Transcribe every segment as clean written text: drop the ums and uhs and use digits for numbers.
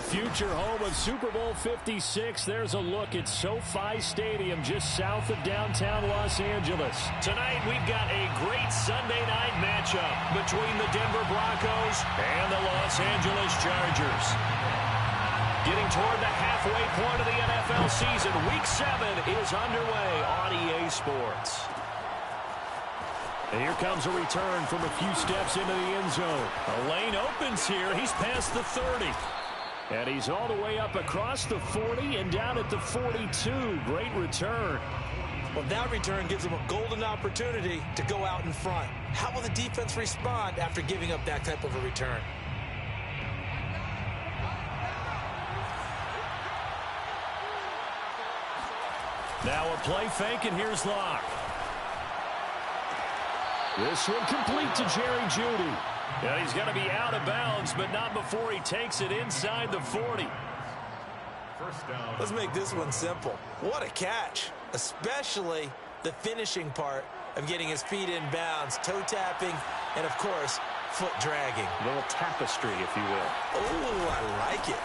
future home of Super Bowl 56. There's a look at SoFi Stadium just south of downtown Los Angeles. Tonight we've got a great Sunday night matchup between the Denver Broncos and the Los Angeles Chargers. Getting toward the halfway point of the NFL season, Week 7 is underway on EA Sports. And here comes a return from a few steps into the end zone. A lane opens here. He's past the 30. And he's all the way up across the 40 and down at the 42. Great return. Well, that return gives him a golden opportunity to go out in front. How will the defense respond after giving up that type of a return? Now a play fake, and here's Locke. This one complete to Jerry Jeudy. And he's going to be out of bounds, but not before he takes it inside the 40. First down. Let's make this one simple. What a catch, especially the finishing part of getting his feet in bounds, toe tapping, and, of course, foot dragging. A little tapestry, if you will. Oh, I like it.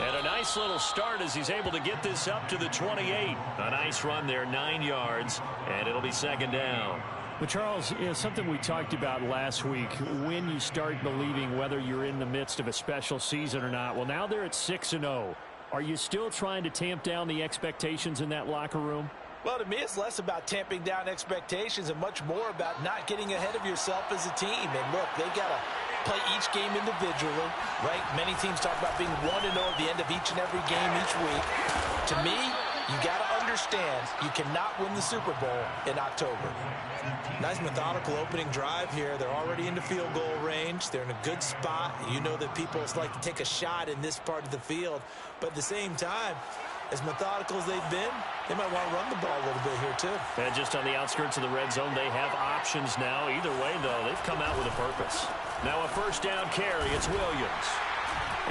And a nice little start as he's able to get this up to the 28. A nice run there, 9 yards, and it'll be second down. But, Charles, something we talked about last week, when you start believing whether you're in the midst of a special season or not. Well, now they're at 6-0. Are you still trying to tamp down the expectations in that locker room? Well, to me, it's less about tamping down expectations and much more about not getting ahead of yourself as a team. And, look, they got to play each game individually, right? Many teams talk about being 1-0 at the end of each and every game each week. To me, you got to understand you cannot win the Super Bowl in October. Nice methodical opening drive here. They're already into field goal range. They're in a good spot. You know that people like to take a shot in this part of the field. But at the same time, as methodical as they've been, they might want to run the ball a little bit here too. And just on the outskirts of the red zone, they have options now. Either way, though, they've come out with a purpose. Now a first down carry. It's Williams.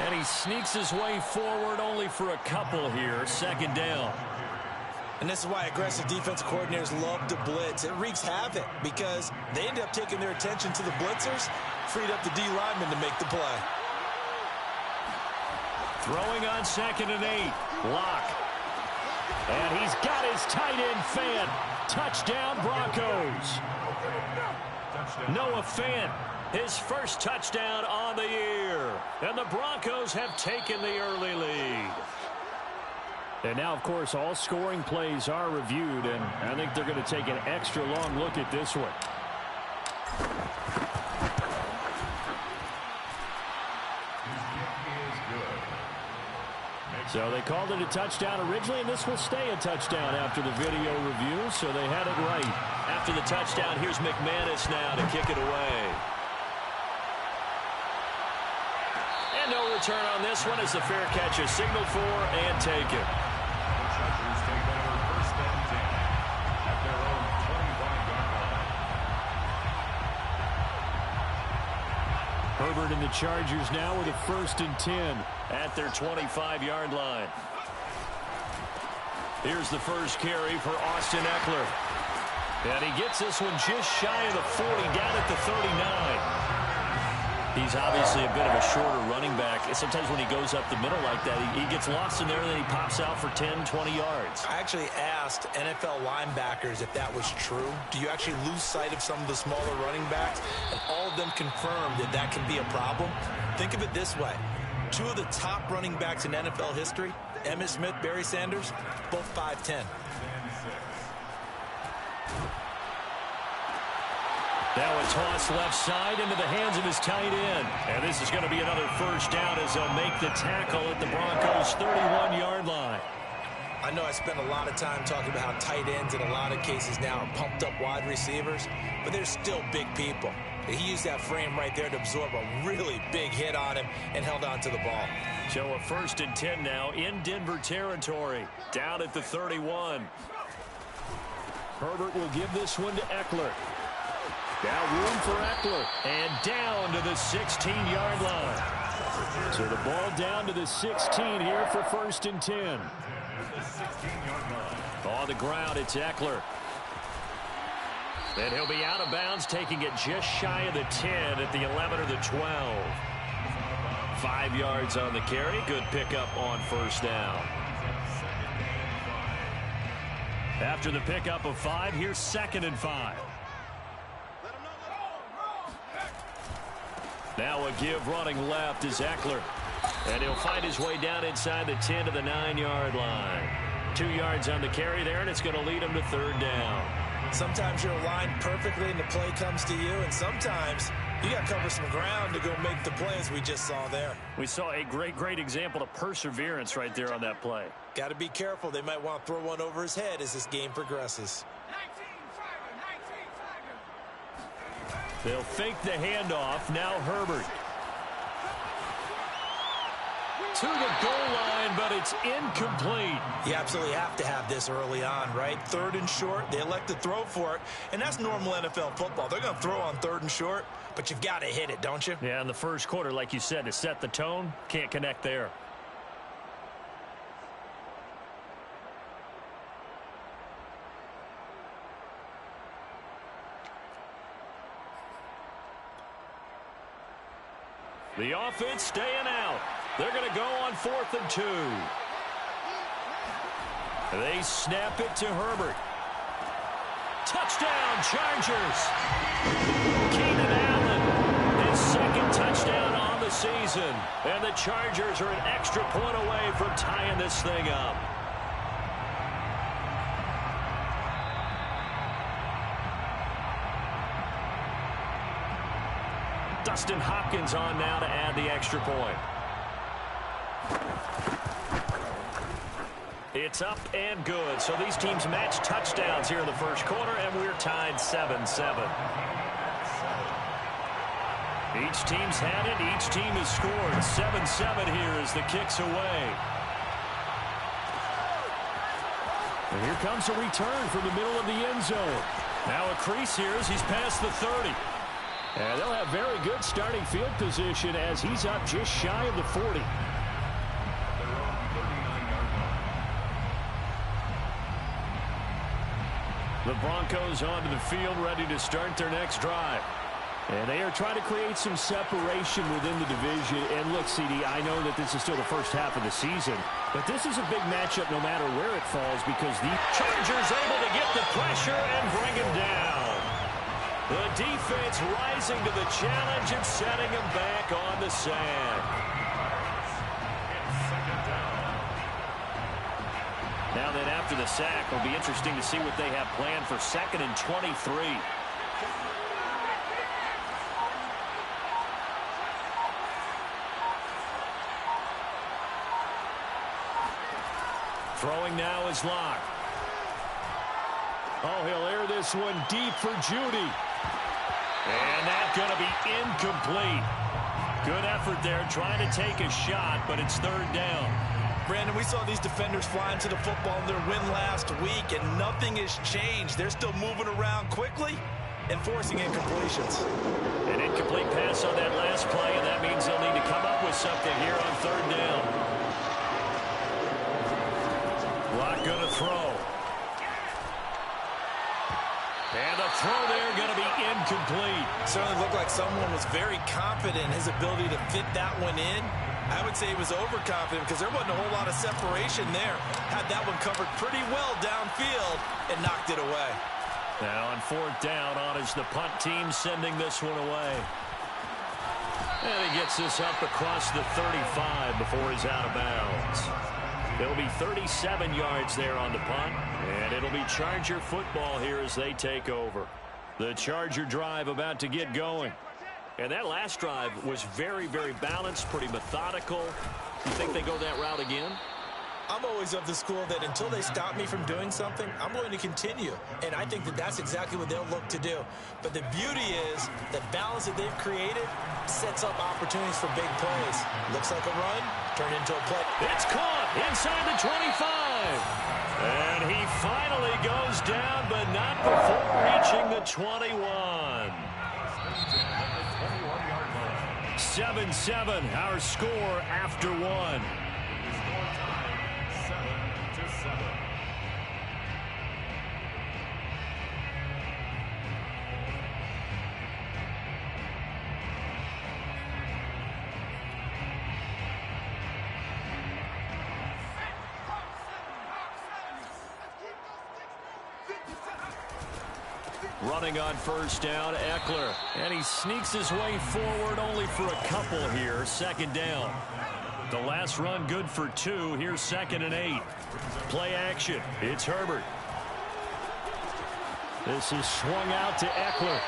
And he sneaks his way forward only for a couple here. Second down. And this is why aggressive defense coordinators love to blitz. It wreaks havoc because they end up taking their attention to the blitzers, freed up the D lineman to make the play. Throwing on 2nd and 8. Locke. And he's got his tight end Fant. Touchdown Broncos. Noah Fant, his first touchdown on the year. And the Broncos have taken the early lead. And now, of course, all scoring plays are reviewed, and I think they're going to take an extra long look at this one. So they called it a touchdown originally, and this will stay a touchdown after the video review, so they had it right. After the touchdown, here's McManus now to kick it away. And no return on this one as the fair catch is signaled for and taken. Herbert and the Chargers now with a 1st and 10 at their 25-yard line. Here's the first carry for Austin Eckler. And he gets this one just shy of the 40, down at the 39. He's obviously a bit of a shorter running back. Sometimes when he goes up the middle like that, he gets lost in there, and then he pops out for 10, 20 yards. I actually asked NFL linebackers if that was true. Do you actually lose sight of some of the smaller running backs? And all of them confirmed that that can be a problem. Think of it this way. 2 of the top running backs in NFL history, Emmitt Smith, Barry Sanders, both 5'10". Now a toss left side into the hands of his tight end. And this is going to be another first down as they'll make the tackle at the Broncos' 31-yard line. I know I spent a lot of time talking about how tight ends in a lot of cases now are pumped up wide receivers, but they're still big people. He used that frame right there to absorb a really big hit on him and held on to the ball. So a 1st and 10 now in Denver territory, down at the 31. Herbert will give this one to Eckler. Now room for Eckler, and down to the 16-yard line. So the ball down to the 16 here for 1st and 10. On the ground, it's Eckler. And he'll be out of bounds, taking it just shy of the 10 at the 11 or the 12. 5 yards on the carry. Good pickup on first down. After the pickup of 5, here's 2nd and 5. Now a give running left is Eckler. And he'll find his way down inside the 10 to the 9-yard line. 2 yards on the carry there, and it's going to lead him to 3rd down. Sometimes you're aligned perfectly and the play comes to you, and sometimes you got to cover some ground to go make the play, as we just saw there. We saw a great example of perseverance right there on that play. Got to be careful. They might want to throw one over his head as this game progresses. They'll fake the handoff. Now Herbert. To the goal line, but it's incomplete. You absolutely have to have this early on, right? 3rd and short. They elect to throw for it, and that's normal NFL football. They're going to throw on 3rd and short, but you've got to hit it, don't you? Yeah, in the first quarter, like you said, to set the tone, can't connect there. The offense staying out. They're going to go on 4th and 2. They snap it to Herbert. Touchdown, Chargers. Keenan Allen, his 2nd touchdown on the season. And the Chargers are an extra point away from tying this thing up. Dustin Hopkins on now to add the extra point. It's up and good. So these teams match touchdowns here in the first quarter, and we're tied 7-7. Each team's had it. Each team has scored. 7-7 here as the kick's away. And here comes a return from the middle of the end zone. Now a crease here as he's past the 30. And they'll have very good starting field position as he's up just shy of the 40. The Broncos onto the field, ready to start their next drive. And they are trying to create some separation within the division. And look, CD, I know that this is still the first half of the season, but this is a big matchup no matter where it falls because the Chargers able to get the pressure and bring him down. The defense rising to the challenge and setting him back on the sand. Now then, after the sack, it'll be interesting to see what they have planned for 2nd and 23. Throwing now is Locke. Oh, he'll air this one deep for Judy. And that's going to be incomplete. Good effort there, trying to take a shot, but it's 3rd down. Brandon, we saw these defenders flying to the football in their win last week, and nothing has changed. They're still moving around quickly and forcing incompletions. An incomplete pass on that last play, and that means they'll need to come up with something here on 3rd down. Locke going to throw. And the throw there going to be incomplete. Certainly looked like someone was very confident in his ability to fit that one in. I would say he was overconfident because there wasn't a whole lot of separation there. Had that one covered pretty well downfield and knocked it away. Now on 4th down, on is the punt team sending this one away. And he gets this up across the 35 before he's out of bounds. It'll be 37 yards there on the punt, and it'll be Charger football here as they take over. The Charger drive about to get going. And that last drive was very balanced, pretty methodical. You think they go that route again? I'm always of the school that until they stop me from doing something, I'm going to continue. And I think that that's exactly what they'll look to do. But the beauty is the balance that they've created sets up opportunities for big plays. Looks like a run, turned into a play. It's caught inside the 25. And he finally goes down, but not before reaching the 21. 7-7, our score after one. Running on first down, Eckler. And he sneaks his way forward only for a couple here. Second down. The last run good for 2. Here's 2nd and 8. Play action. It's Herbert. This is swung out to Eckler.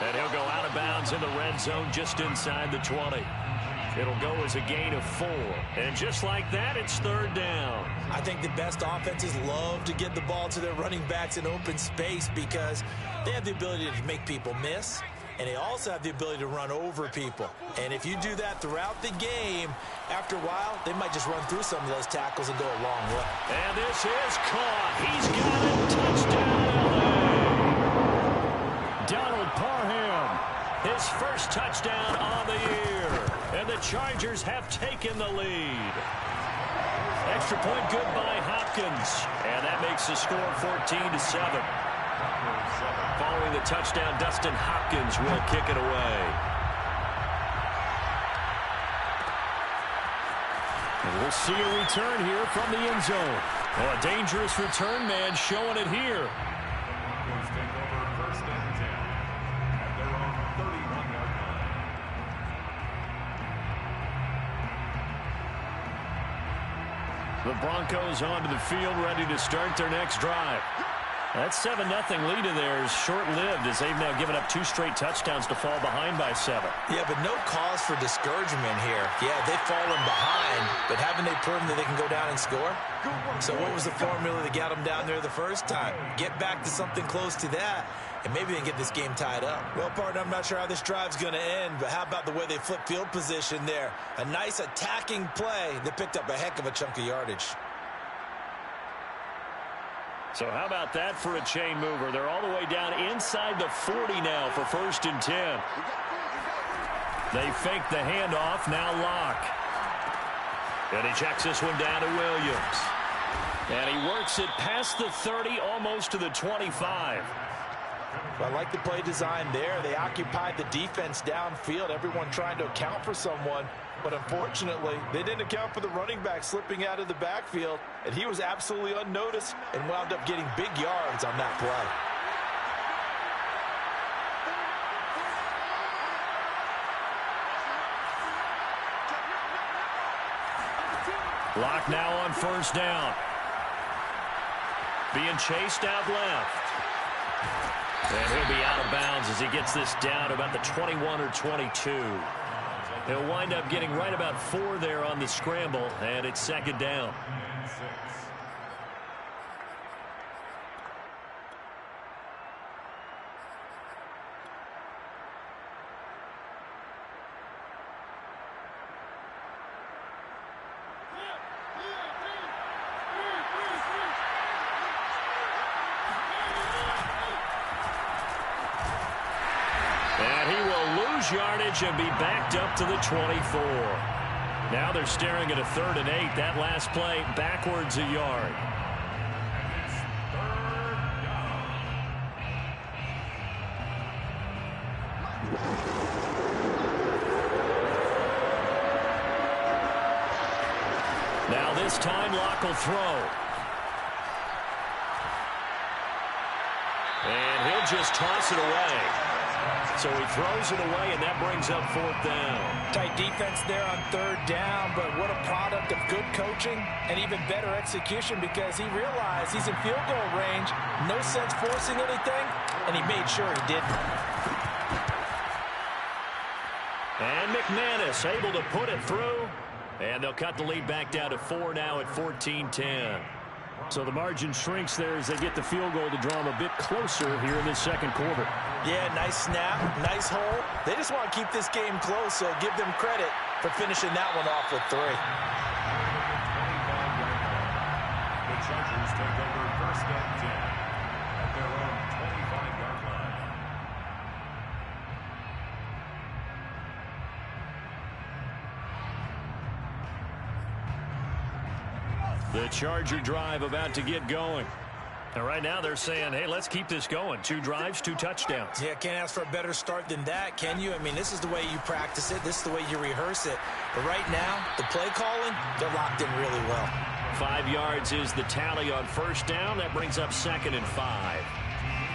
And he'll go out of bounds in the red zone just inside the 20. It'll go as a gain of 4. And just like that, it's 3rd down. I think the best offenses love to get the ball to their running backs in open space because they have the ability to make people miss, and they also have the ability to run over people. And if you do that throughout the game, after a while, they might just run through some of those tackles and go a long way. And this is caught. He's got it. Touchdown, LA. Donald Parham, his first touchdown on the year. And the Chargers have taken the lead. Extra point good by Hopkins. And that makes the score 14-7. Following the touchdown, Dustin Hopkins will kick it away. And we'll see a return here from the end zone. Well, a dangerous return man showing it here. The Broncos onto the field, ready to start their next drive. That 7-0 lead of theirs short-lived as they've now given up 2 straight touchdowns to fall behind by 7. Yeah, but no cause for discouragement here. Yeah, they've fallen behind, but haven't they proven that they can go down and score? So what was the formula that got them down there the first time? Get back to something close to that, and maybe they can get this game tied up. Well, partner, I'm not sure how this drive's going to end, but how about the way they flip field position there? A nice attacking play that picked up a heck of a chunk of yardage. So how about that for a chain mover? They're all the way down inside the 40 now for 1st and 10. They fake the handoff, now Locke. And he checks this one down to Williams. And he works it past the 30, almost to the 25. Well, I like the play design there. They occupied the defense downfield, everyone trying to account for someone. But unfortunately, they didn't account for the running back slipping out of the backfield, and he was absolutely unnoticed and wound up getting big yards on that play. Locke now on first down. Being chased out left. And he'll be out of bounds as he gets this down about the 21 or 22. He'll wind up getting right about 4 there on the scramble, and it's 2nd down. Yardage and be backed up to the 24. Now they're staring at a 3rd and 8. That last play backwards a yard. Now this time Locke will throw. And he'll just toss it away. So he throws it away, and that brings up 4th down. Tight defense there on 3rd down, but what a product of good coaching and even better execution because he realized he's in field goal range, no sense forcing anything, and he made sure he didn't. And McManus able to put it through, and they'll cut the lead back down to 4 now at 14-10. So the margin shrinks there as they get the field goal to draw them a bit closer here in this 2nd quarter. Yeah, nice snap, nice hole. They just want to keep this game close, so give them credit for finishing that one off with 3. The Chargers take over 1st and 10 at their own 25-yard line. The Charger drive about to get going. And right now they're saying, hey, let's keep this going. 2 drives, 2 touchdowns. Yeah, can't ask for a better start than that, can you? I mean, this is the way you practice it. This is the way you rehearse it. But right now, the play calling, they're locked in really well. 5 yards is the tally on first down. That brings up 2nd and 5.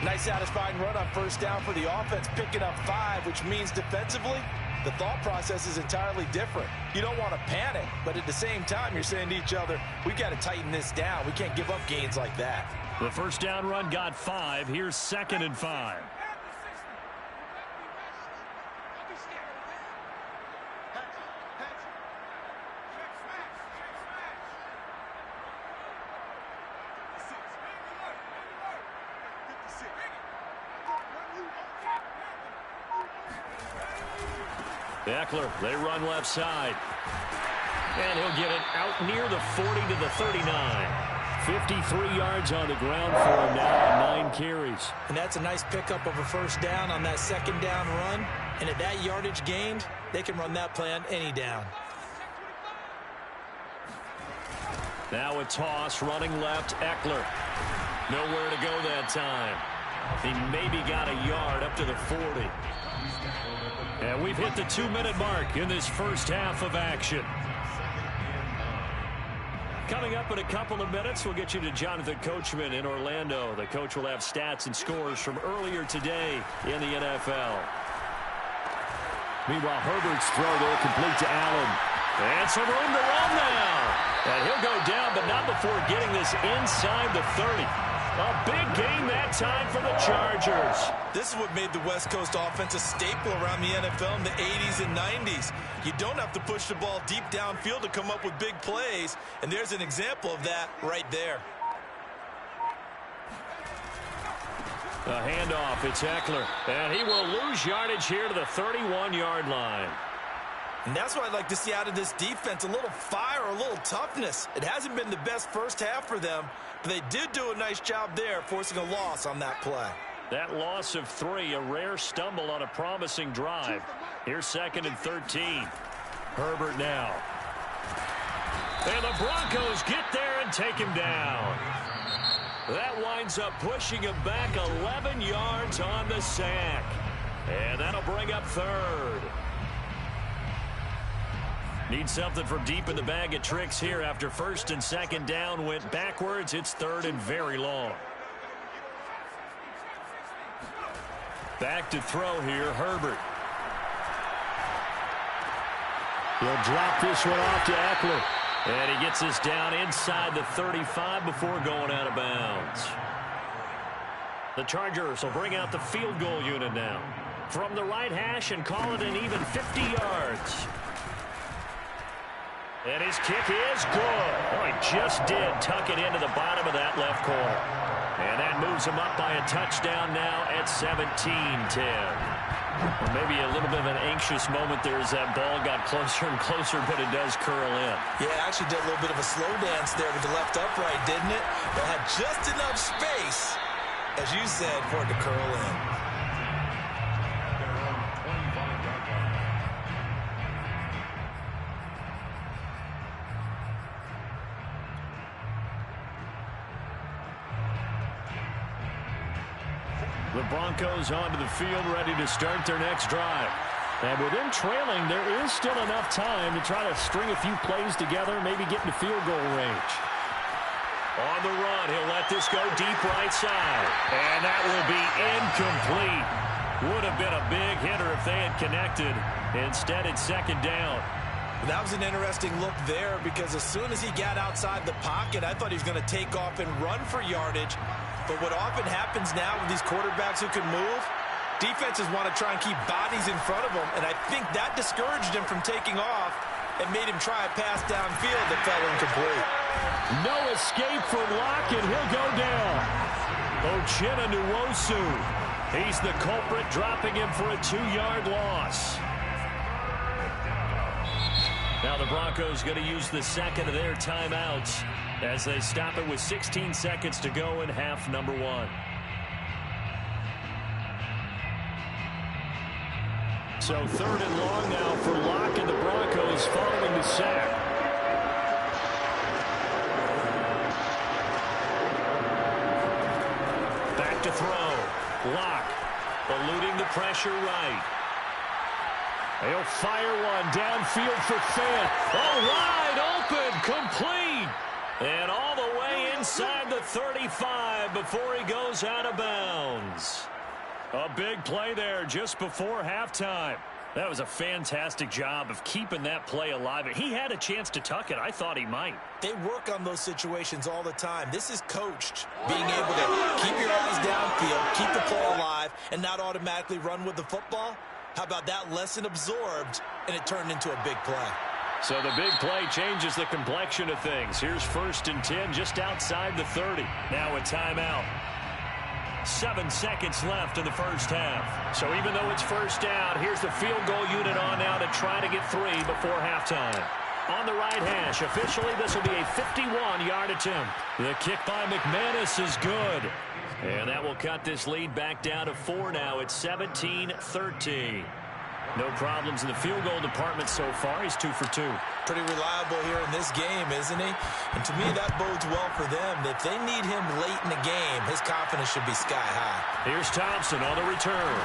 Nice satisfying run on first down for the offense, picking up 5, which means defensively, the thought process is entirely different. You don't want to panic, but at the same time, you're saying to each other, we've got to tighten this down. We can't give up gains like that. The first down run got 5. Here's 2nd and 5. Eckler, they run left side. And he'll get it out near the 40 to the 39. 53 yards on the ground for him now on 9 carries. And that's a nice pickup of a first down on that second down run. And at that yardage gained, they can run that play on any down. Now a toss running left, Eckler. Nowhere to go that time. He maybe got a yard up to the 40. And we've hit the 2-minute mark in this first half of action. Coming up in a couple of minutes, we'll get you to Jonathan Coachman in Orlando. The coach will have stats and scores from earlier today in the NFL. Meanwhile, Herbert's throw there complete to Allen. And some room to run now. And he'll go down, but not before getting this inside the 30. A big gain that time for the Chargers. This is what made the West Coast offense a staple around the NFL in the 80s and 90s. You don't have to push the ball deep downfield to come up with big plays, and there's an example of that right there. A handoff, it's Eckler, and he will lose yardage here to the 31-yard line. And that's what I'd like to see out of this defense, a little fire, a little toughness. It hasn't been the best first half for them, but they did do a nice job there, forcing a loss on that play. That loss of 3, a rare stumble on a promising drive. Here's 2nd and 13. Herbert now. And the Broncos get there and take him down. That winds up pushing him back 11 yards on the sack. And that'll bring up 3rd. Need something from deep in the bag of tricks here after 1st and 2nd down went backwards. It's 3rd and very long. Back to throw here, Herbert. He'll drop this one off to Eckler. And he gets this down inside the 35 before going out of bounds. The Chargers will bring out the field goal unit now. From the right hash and call it an even 50 yards. And his kick is good. Oh, he just did tuck it into the bottom of that left corner. And that moves him up by a touchdown now at 17-10. Well, maybe a little bit of an anxious moment there as that ball got closer and closer, but it does curl in. Yeah, actually did a little bit of a slow dance there with the left upright, didn't it? But had just enough space, as you said, for it to curl in. The Broncos onto the field, ready to start their next drive. And with them trailing, there is still enough time to try to string a few plays together, maybe get into field goal range. On the run, he'll let this go deep right side. And that will be incomplete. Would have been a big hitter if they had connected. Instead, it's 2nd down. That was an interesting look there because as soon as he got outside the pocket, I thought he was going to take off and run for yardage. But what often happens now with these quarterbacks who can move, defenses want to try and keep bodies in front of them, and I think that discouraged him from taking off and made him try a pass downfield that fell incomplete. No escape for Locke, and he'll go down. Uchenna Nwosu. He's the culprit, dropping him for a 2-yard loss. Now the Broncos going to use the 2nd of their timeouts as they stop it with 16 seconds to go in half number 1. So 3rd and long now for Locke and the Broncos following the sack. Back to throw. Locke eluding the pressure right. He'll fire one downfield for Fant. Oh, wide open, complete. And all the way inside. inside the 35 before he goes out of bounds. A big play there just before halftime. That was a fantastic job of keeping that play alive. He had a chance to tuck it. I thought he might. They work on those situations all the time. This is coached, being able to keep your eyes downfield, keep the play alive, and not automatically run with the football. How about that lesson absorbed, and it turned into a big play? So the big play changes the complexion of things. Here's 1st and 10 just outside the 30. Now a timeout. 7 seconds left in the first half. So even though it's first down, here's the field goal unit on now to try to get 3 before halftime. On the right hash, officially this will be a 51-yard attempt. The kick by McManus is good. And that will cut this lead back down to 4 now. It's 17-13. No problems in the field goal department so far. He's 2 for 2. Pretty reliable here in this game, isn't he? And to me, that bodes well for them. If they need him late in the game, his confidence should be sky high. Here's Thompson on the return.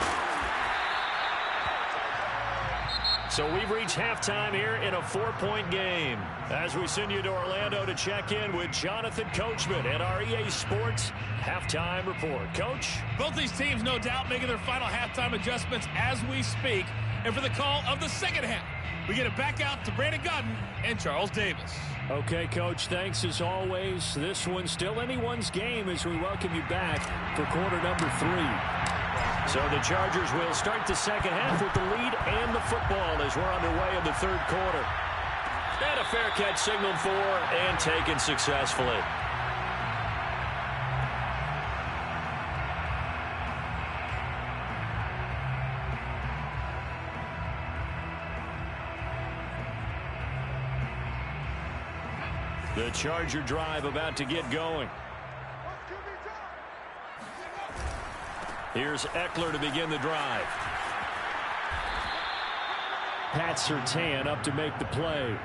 So we've reached halftime here in a 4-point game. As we send you to Orlando to check in with Jonathan Coachman at our EA Sports Halftime Report. Coach? Both these teams, no doubt, making their final halftime adjustments as we speak. And for the call of the second half, we get it back out to Brandon Godden and Charles Davis. Okay, Coach, thanks as always. This one's still anyone's game as we welcome you back for quarter number 3. So the Chargers will start the second half with the lead and the football as we're underway in the third quarter. And a fair catch signaled for and taken successfully. The Charger drive about to get going. Here's Eckler to begin the drive. Pat Surtain up to make the play.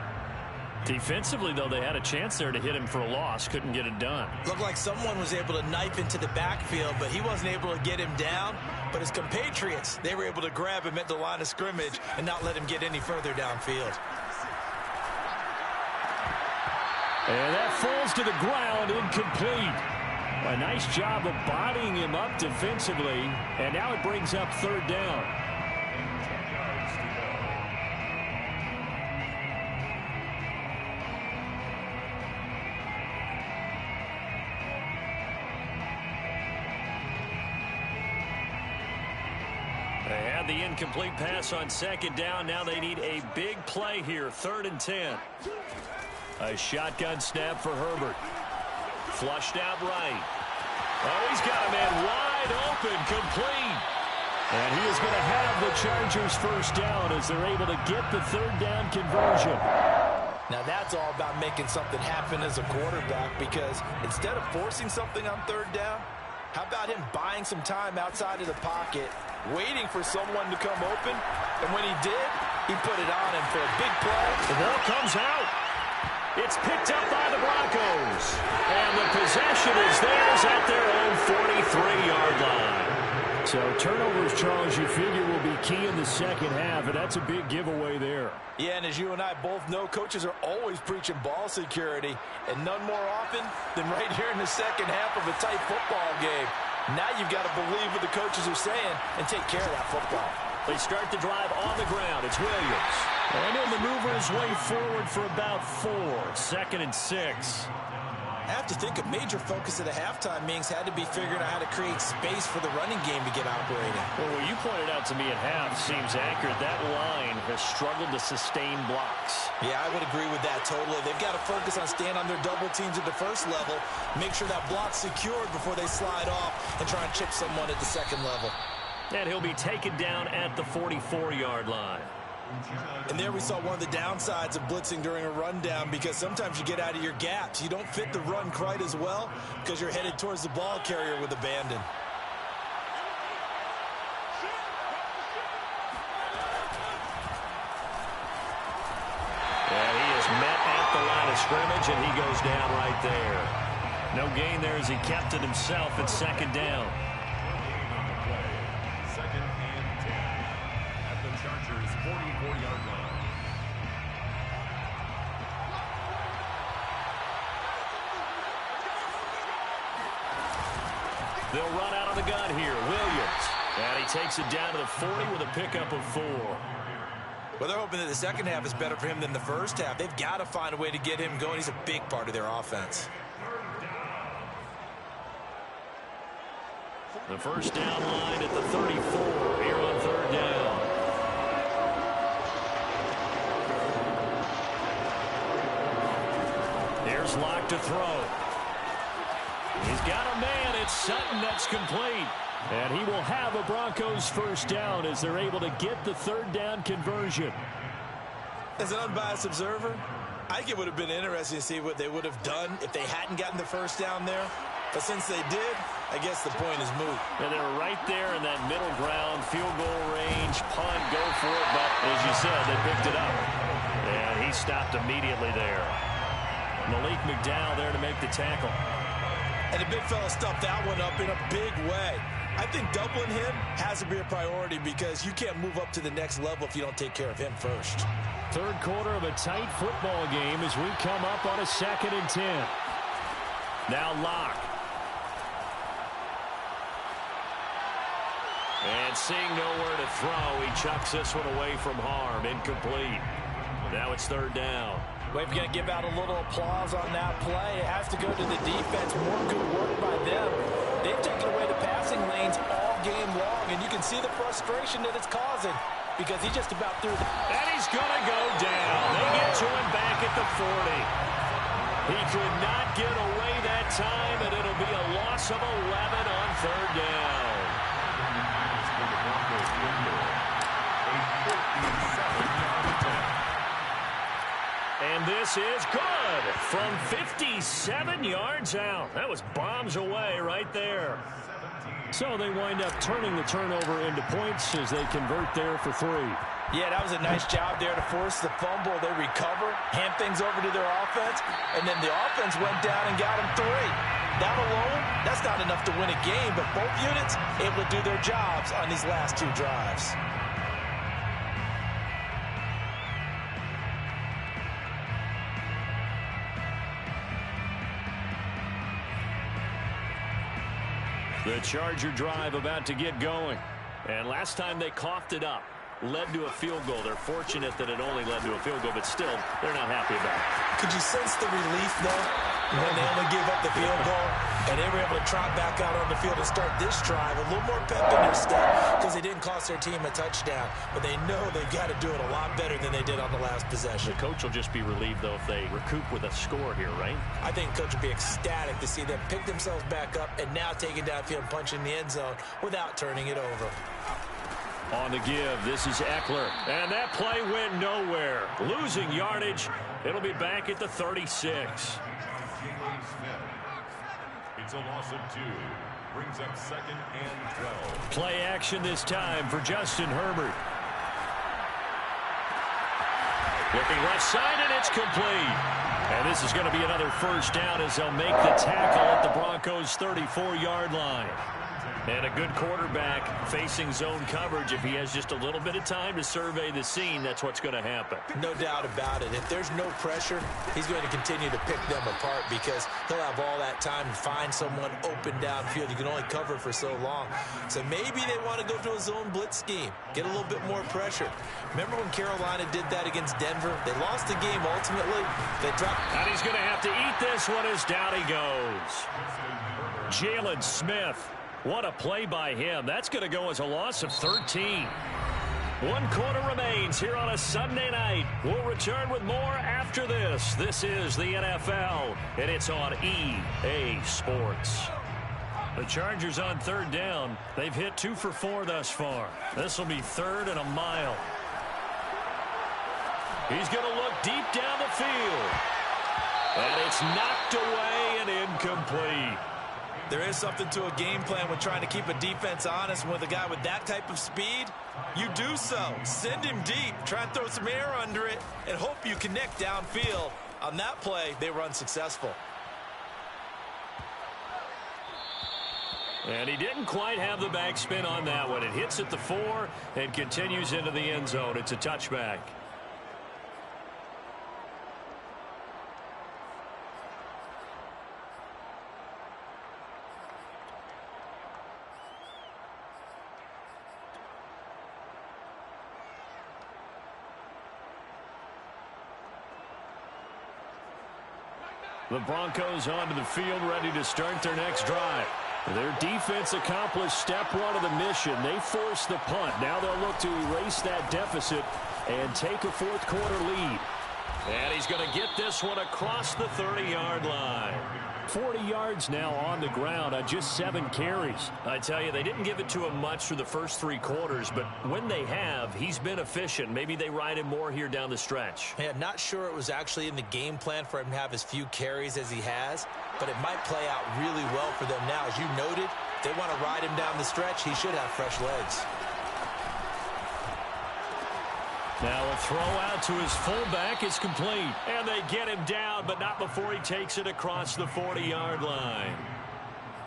Defensively, though, they had a chance there to hit him for a loss. Couldn't get it done. Looked like someone was able to knife into the backfield, but he wasn't able to get him down. But his compatriots, they were able to grab him at the line of scrimmage and not let him get any further downfield. And that falls to the ground, incomplete. A nice job of bodying him up defensively, and now it brings up 3rd down. They had the incomplete pass on 2nd down. Now they need a big play here, 3rd and 10. A shotgun snap for Herbert. Flushed out right. Oh, he's got a man wide open, complete. And he is going to have the Chargers 1st down as they're able to get the 3rd down conversion. Now that's all about making something happen as a quarterback, because instead of forcing something on 3rd down, how about him buying some time outside of the pocket, waiting for someone to come open, and when he did, he put it on him for a big play. The ball comes out. It's picked up by the Broncos. And the possession is theirs at their own 43-yard line. So turnovers, Charles, you figure will be key in the second half, and that's a big giveaway there. Yeah, and as you and I both know, coaches are always preaching ball security, and none more often than right here in the second half of a tight football game. Now you've got to believe what the coaches are saying and take care of that football. They start the drive on the ground. It's Williams. And he'll maneuver his way forward for about 4. 2nd and 6. I have to think a major focus of the halftime meetings had to be figuring out how to create space for the running game to get operating. Well, what you pointed out to me at half seems accurate. That line has struggled to sustain blocks. Yeah, I would agree with that totally. They've got to focus on staying on their double teams at the first level, make sure that block's secured before they slide off and try and chip someone at the second level. And he'll be taken down at the 44-yard line. And there we saw one of the downsides of blitzing during a rundown, because sometimes you get out of your gaps. You don't fit the run quite as well because you're headed towards the ball carrier with abandon. And he is met at the line of scrimmage, and he goes down right there. No gain there as he kept it himself at 2nd down. 2nd and 10 at the Chargers' 44-yard line. They'll run out of the gun here. Williams. And he takes it down to the 40 with a pickup of 4. Well, they're hoping that the second half is better for him than the first half. They've got to find a way to get him going. He's a big part of their offense. The first down line at the 34 here on third down. Here's Locke to throw. He's got a man. It's Sutton that's complete. And he will have a Broncos first down as they're able to get the third down conversion. As an unbiased observer, I think it would have been interesting to see what they would have done if they hadn't gotten the first down there. But since they did, I guess the point is moot. And they're right there in that middle ground, field goal range, punt, go for it. But as you said, they picked it up. And he stopped immediately there. Malik McDowell there to make the tackle. And the big fella stuffed that one up in a big way. I think doubling him has to be a priority because you can't move up to the next level if you don't take care of him first. Third quarter of a tight football game as we come up on a 2nd and 10. Now Locke. And seeing nowhere to throw, he chucks this one away from harm. Incomplete. Now it's third down. We're going to give out a little applause on that play. It has to go to the defense. More good work by them. They've taken away the passing lanes all game long, and you can see the frustration that it's causing because he just about threw the... And he's going to go down. They get to him back at the 40. He could not get away that time, and it'll be a loss of 11 on third down. And this is good from 57 yards out. That was bombs away right there. So they wind up turning the turnover into points as they convert there for 3. Yeah, that was a nice job there to force the fumble. They recover, hand things over to their offense, and then the offense went down and got them 3. That alone, that's not enough to win a game, but both units able to do their jobs on these last 2 drives. The Charger drive about to get going. And last time they coughed it up, led to a field goal. They're fortunate that it only led to a field goal, but still, they're not happy about it. Could you sense the relief, though, when they only gave up the field goal and they were able to trot back out on the field and start this drive? A little more pep in their step because they didn't cost their team a touchdown, but they know they've got to do it a lot better than they did on the last possession. The coach will just be relieved, though, if they recoup with a score here, right? I think coach will be ecstatic to see them pick themselves back up and now take it downfield and punch in the end zone without turning it over. On the give, this is Eckler. And that play went nowhere. Losing yardage. It'll be back at the 36. It's a loss of 2. Brings up 2nd and 12. Play action this time for Justin Herbert. Looking left side, and it's complete. And this is going to be another first down as they'll make the tackle at the Broncos' 34-yard line. And a good quarterback facing zone coverage. If he has just a little bit of time to survey the scene, that's what's going to happen. No doubt about it. If there's no pressure, he's going to continue to pick them apart because he'll have all that time to find someone open downfield. You can only cover for so long. So maybe they want to go to a zone blitz scheme, get a little bit more pressure. Remember when Carolina did that against Denver? They lost the game ultimately. They dropped. And he's going to have to eat this one as down he goes. Jalen Smith. What a play by him. That's going to go as a loss of 13. 1 quarter remains here on a Sunday night. We'll return with more after this. This is the NFL, and it's on EA Sports. The Chargers on third down. They've hit 2 for 4 thus far. This will be 3rd and a mile. He's going to look deep down the field. And it's knocked away and incomplete. There is something to a game plan with trying to keep a defense honest. With a guy with that type of speed, you do so. Send him deep. Try and throw some air under it and hope you connect downfield. On that play, they were unsuccessful. And he didn't quite have the backspin on that one. It hits at the 4 and continues into the end zone. It's a touchback. The Broncos onto the field, ready to start their next drive. Their defense accomplished step one of the mission. They forced the punt. Now they'll look to erase that deficit and take a fourth quarter lead. And he's going to get this one across the 30-yard line. 40 yards now on the ground on just 7 carries. I tell you, they didn't give it to him much through the first 3 quarters, but when they have, he's been efficient. Maybe they ride him more here down the stretch. Yeah, not sure it was actually in the game plan for him to have as few carries as he has, but it might play out really well for them now. As you noted, if they want to ride him down the stretch, he should have fresh legs. Now a throw out to his fullback is complete. And they get him down, but not before he takes it across the 40-yard line.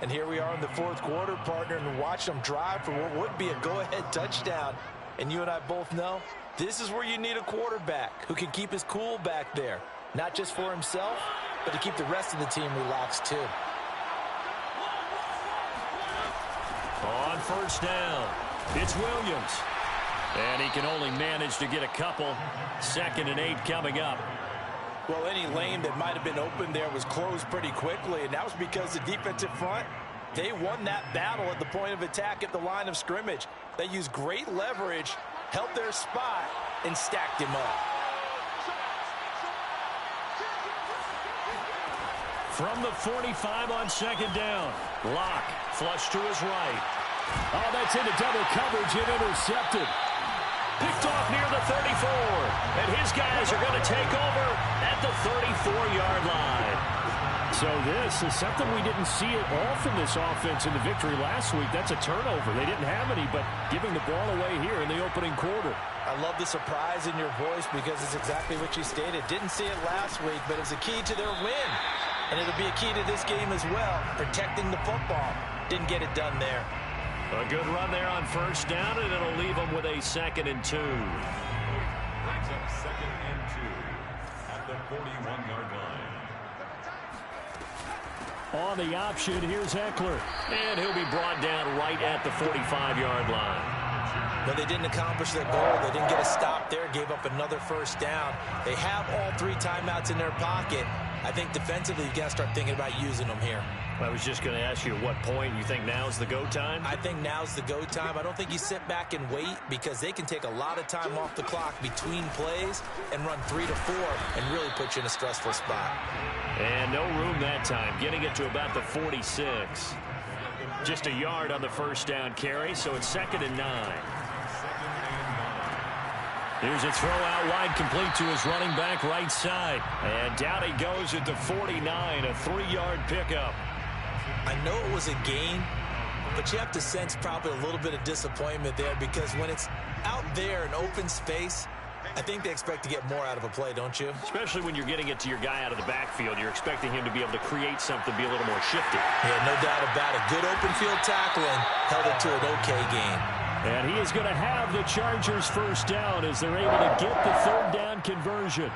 And here we are in the fourth quarter, partner, and watch them drive for what would be a go-ahead touchdown. And you and I both know this is where you need a quarterback who can keep his cool back there. Not just for himself, but to keep the rest of the team relaxed too. On first down, it's Williams. And he can only manage to get a couple. 2nd and 8 coming up. Well, any lane that might have been open there was closed pretty quickly, and that was because the defensive front, they won that battle at the point of attack at the line of scrimmage. They used great leverage, held their spot, and stacked him up. From the 45 on 2nd down. Lock, flush to his right. Oh, that's into double coverage and intercepted. Picked off near the 34. And his guys are going to take over at the 34-yard line. So this is something we didn't see at all from this offense in the victory last week. That's a turnover. They didn't have any, but giving the ball away here in the opening quarter. I love the surprise in your voice because it's exactly what you stated. Didn't see it last week, but it's a key to their win. And it'll be a key to this game as well, protecting the football. Didn't get it done there. A good run there on first down, and it'll leave them with a 2nd and 2. Brings up 2nd and 2 at the 41-yard line. On the option, here's Eckler. And he'll be brought down right at the 45-yard line. But they didn't accomplish their goal. They didn't get a stop there, gave up another first down. They have all 3 timeouts in their pocket. I think defensively, you got to start thinking about using them here. I was just going to ask you at what point you think now's the go time? I think now's the go time. I don't think you sit back and wait because they can take a lot of time off the clock between plays and run 3 to 4 and really put you in a stressful spot. And no room that time, getting it to about the 46. Just a yard on the first down carry, so it's 2nd and 9. Here's a throw out wide, complete to his running back right side. And down he goes at the 49, a 3-yard pickup. I know it was a gain, but you have to sense probably a little bit of disappointment there because when it's out there in open space, I think they expect to get more out of a play, don't you? Especially when you're getting it to your guy out of the backfield. You're expecting him to be able to create something, be a little more shifty. Yeah, no doubt about it. Good open field tackling, held it to an okay gain. And he is going to have the Chargers first down as they're able to get the 3rd down conversion.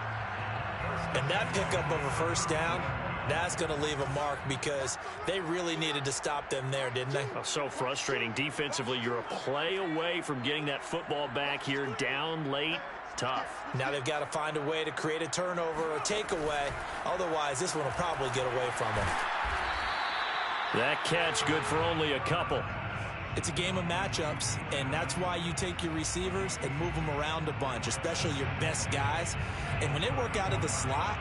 And that pickup of a first down, that's going to leave a mark because they really needed to stop them there, didn't they? Oh, so frustrating. Defensively, you're a play away from getting that football back here, down late. Tough. Now they've got to find a way to create a turnover or a takeaway. Otherwise, this one will probably get away from them. That catch good for only a couple. It's a game of matchups, and that's why you take your receivers and move them around a bunch, especially your best guys. And when they work out of the slot,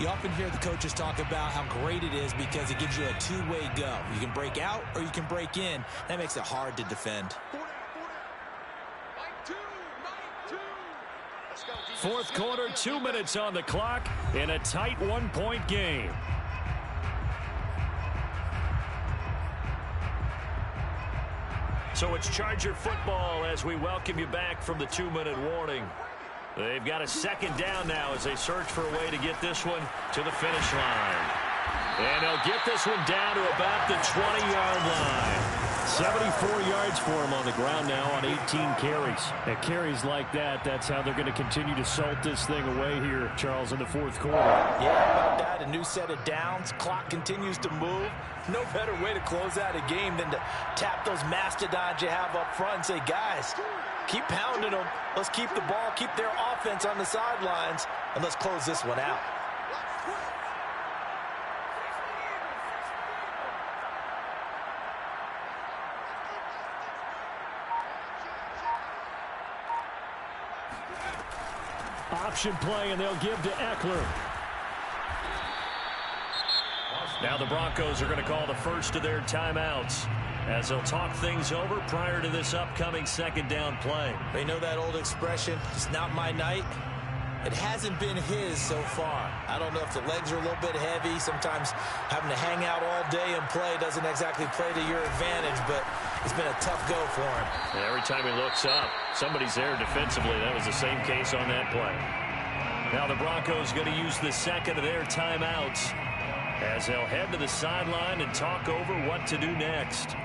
you often hear the coaches talk about how great it is because it gives you a 2-way go. You can break out or you can break in. That makes it hard to defend. Fourth quarter, 2 minutes on the clock in a tight 1-point game. So it's Charger football as we welcome you back from the 2-minute warning. They've got a 2nd down now as they search for a way to get this one to the finish line. And they'll get this one down to about the 20-yard line. 74 yards for him on the ground now on 18 carries. And carries like that, that's how they're going to continue to salt this thing away here, Charles, in the fourth quarter. Yeah, about that, a new set of downs. Clock continues to move. No better way to close out a game than to tap those mastodons you have up front and say, guys, keep pounding them. Let's keep the ball, keep their offense on the sidelines, and let's close this one out. Option play, and they'll give to Eckler. Now the Broncos are going to call the first of their timeouts as they'll talk things over prior to this upcoming second down play. They know that old expression, it's not my night. It hasn't been his so far. I don't know if the legs are a little bit heavy. Sometimes having to hang out all day and play doesn't exactly play to your advantage, but it's been a tough go for him. And every time he looks up, somebody's there defensively. That was the same case on that play. Now the Broncos going to use the second of their timeouts as they'll head to the sideline and talk over what to do next.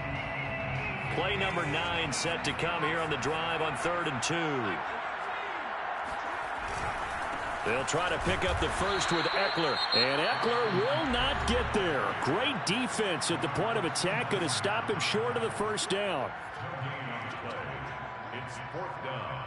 Play number 9 set to come here on the drive on 3rd and 2. They'll try to pick up the first with Eckler. And Eckler will not get there. Great defense at the point of attack. Going to stop him short of the first down. It's 4th down.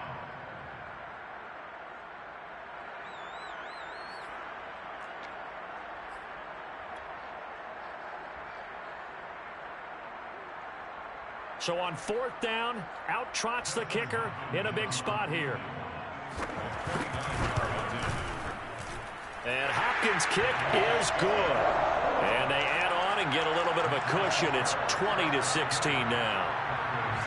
So on 4th down, out trots the kicker in a big spot here. And Hopkins' kick is good. And they add on and get a little bit of a cushion. It's 20-16 now.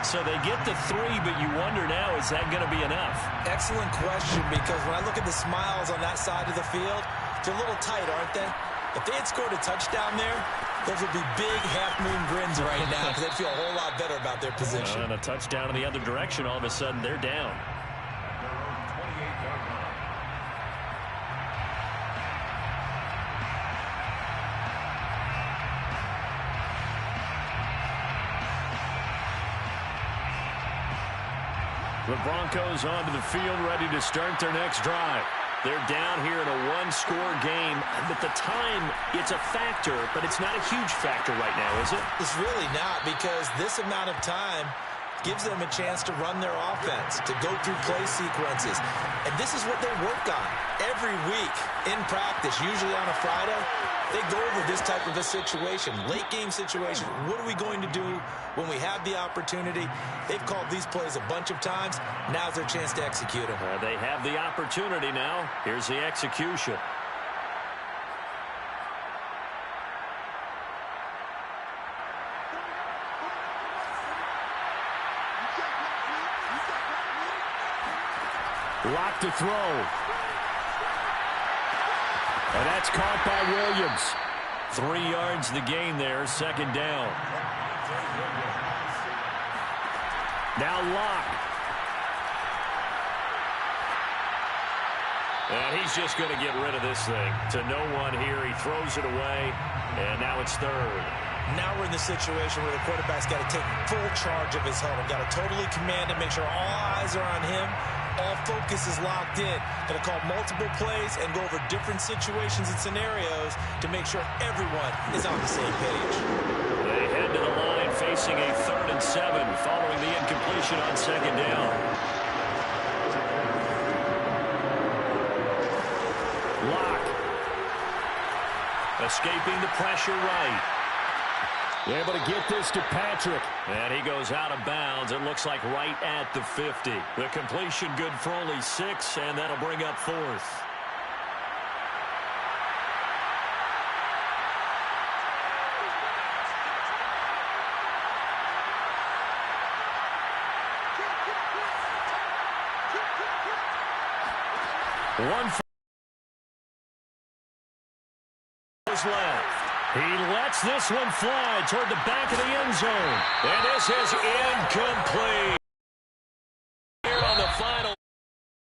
So they get the 3, but you wonder now, is that going to be enough? Excellent question, because when I look at the smiles on that side of the field, they're a little tight, aren't they? If they had scored a touchdown there, those would be big half-moon grins right now because they'd feel a whole lot better about their position. And a touchdown in the other direction, all of a sudden they're down. The Broncos onto the field, ready to start their next drive. They're down here in a one-score game. But the time, it's a factor, but it's not a huge factor right now, is it? It's really not, because this amount of time gives them a chance to run their offense, to go through play sequences. And this is what they work on every week in practice, usually on a Friday. They go over this type of a situation, late game situation. What are we going to do when we have the opportunity? They've called these plays a bunch of times. Now's their chance to execute them. They have the opportunity now. Here's the execution. Lock to throw. And that's caught by Williams. 3 yards the gain there, second down. Now Locke. And he's just going to get rid of this thing. To no one here. He throws it away. And now it's 3rd. Now we're in the situation where the quarterback's got to take full charge of his helmet. Got to totally command it, make sure all eyes are on him. All focus is locked in. Going to call multiple plays and go over different situations and scenarios to make sure everyone is on the same page. They head to the line facing a 3rd and 7 following the incompletion on second down. Locke. Escaping the pressure right. Able to get this to Patrick. And he goes out of bounds. It looks like right at the 50. The completion good for only 6, and that'll bring up 4th. One left. He lets this one fly toward the back of the end zone. And this is incomplete.